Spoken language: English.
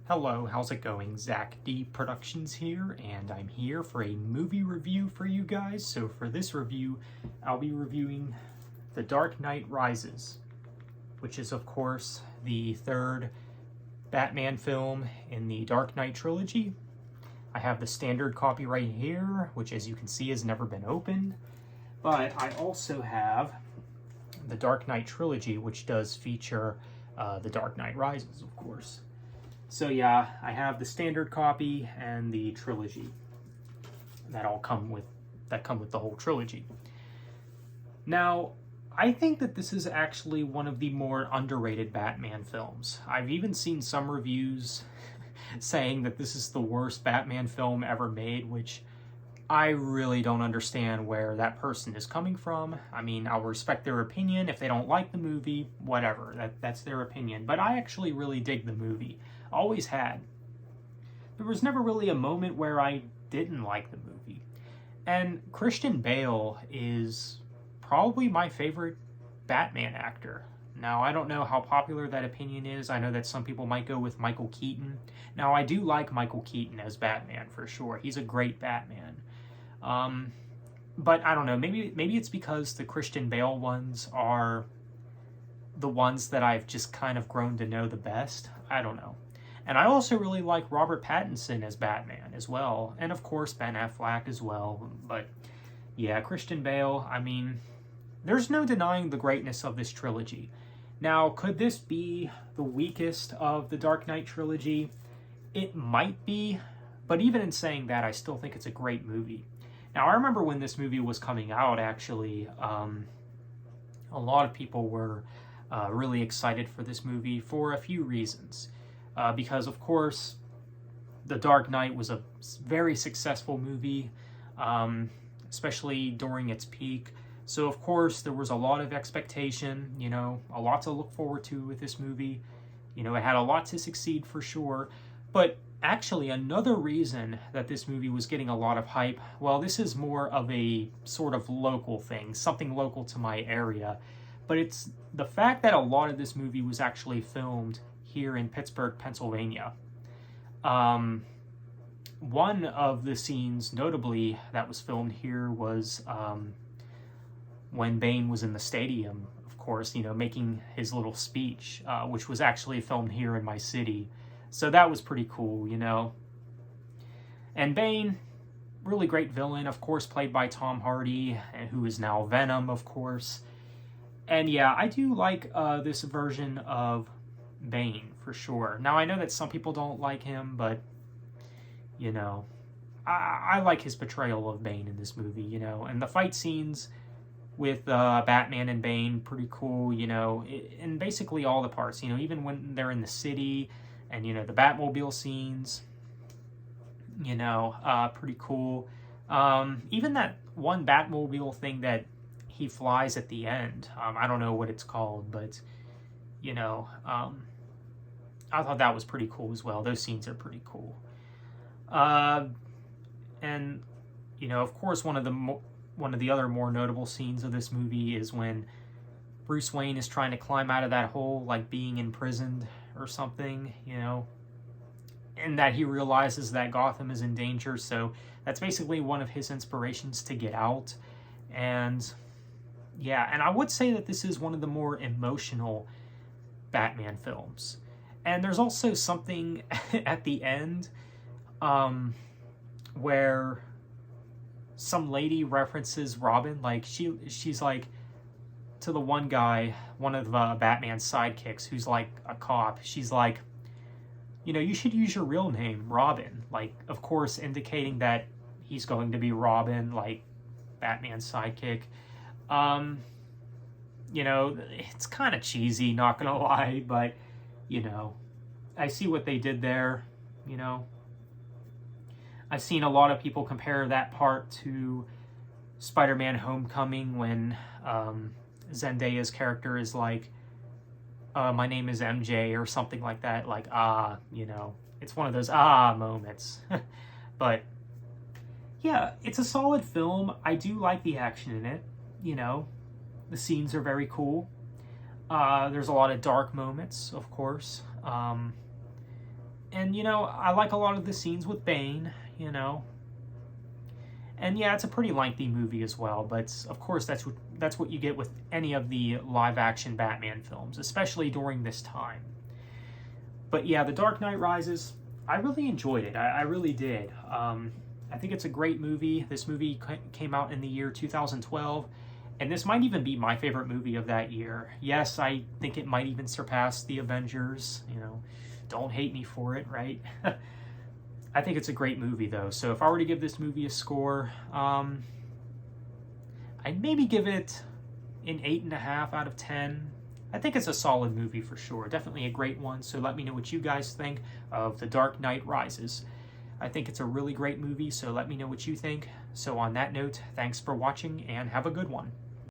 Hello, how's it going? Zach D Productions here, and I'm here for a movie review for you guys. So for this review, I'll be reviewing The Dark Knight Rises, which is of course the third Batman film in the Dark Knight trilogy. I have the standard copy right here, which as you can see has never been opened. But I also have the Dark Knight trilogy, which does feature The Dark Knight Rises, of course. So yeah, I have the standard copy and the trilogy that come with the whole trilogy. Now, I think that this is actually one of the more underrated Batman films. I've even seen some reviews saying that this is the worst Batman film ever made, which I really don't understand where that person is coming from. I mean, I'll respect their opinion. If they don't like the movie, whatever, that's their opinion. But I actually really dig the movie. Always had. There was never really a moment where I didn't like the movie. And Christian Bale is probably my favorite Batman actor. Now, I don't know how popular that opinion is. I know that some people might go with Michael Keaton. Now, I do like Michael Keaton as Batman, for sure. He's a great Batman. But I don't know, maybe it's because the Christian Bale ones are the ones that I've just kind of grown to know the best. I don't know. And I also really like Robert Pattinson as Batman as well. And of course, Ben Affleck as well. But yeah, Christian Bale, I mean, there's no denying the greatness of this trilogy. Now, could this be the weakest of the Dark Knight trilogy? It might be. But even in saying that, I still think it's a great movie. Now, I remember when this movie was coming out, actually, a lot of people were really excited for this movie for a few reasons. Because, of course, The Dark Knight was a very successful movie, especially during its peak. So, of course, there was a lot of expectation, a lot to look forward to with this movie. It had a lot to succeed for sure. But actually, another reason that this movie was getting a lot of hype, well, this is more of a sort of local thing, something local to my area. But it's the fact that a lot of this movie was actually filmed here in Pittsburgh, Pennsylvania. One of the scenes, notably, that was filmed here was when Bane was in the stadium, of course, making his little speech, which was actually filmed here in my city. So that was pretty cool, And Bane, really great villain, of course, played by Tom Hardy, who is now Venom, of course. And yeah, I do like this version of Bane, for sure. Now, I know that some people don't like him, but, I like his portrayal of Bane in this movie, And the fight scenes with Batman and Bane, pretty cool, and basically all the parts, even when they're in the city and, the Batmobile scenes, pretty cool. Even that one Batmobile thing that he flies at the end, I don't know what it's called, but, I thought that was pretty cool as well. Those scenes are pretty cool. And, of course, one of the other more notable scenes of this movie is when Bruce Wayne is trying to climb out of that hole, like being imprisoned or something, and that he realizes that Gotham is in danger. So that's basically one of his inspirations to get out. And yeah, and I would say that this is one of the more emotional Batman films. And there's also something at the end where some lady references Robin. Like, she's like, to the one guy, one of Batman's sidekicks, who's like a cop, she's like, you should use your real name, Robin. Like, of course, indicating that he's going to be Robin, like Batman's sidekick. It's kind of cheesy, not gonna lie, but, I see what they did there, I've seen a lot of people compare that part to Spider-Man Homecoming when Zendaya's character is like, my name is MJ or something like that, like, it's one of those moments. But yeah, it's a solid film. I do like the action in it, the scenes are very cool. There's a lot of dark moments, of course. And And, you know, I like a lot of the scenes with Bane, you know. And yeah, it's a pretty lengthy movie as well, but of course that's what you get with any of the live-action Batman films, especially during this time. But yeah, The Dark Knight Rises, I really enjoyed it. I really did. I think it's a great movie. This movie came out in the year 2012, and this might even be my favorite movie of that year. Yes, I think it might even surpass The Avengers. You know, don't hate me for it, right? I think it's a great movie, though. So if I were to give this movie a score, I'd maybe give it an 8.5 out of 10. I think it's a solid movie for sure. Definitely a great one. So let me know what you guys think of The Dark Knight Rises. I think it's a really great movie, so let me know what you think. So on that note, thanks for watching and have a good one.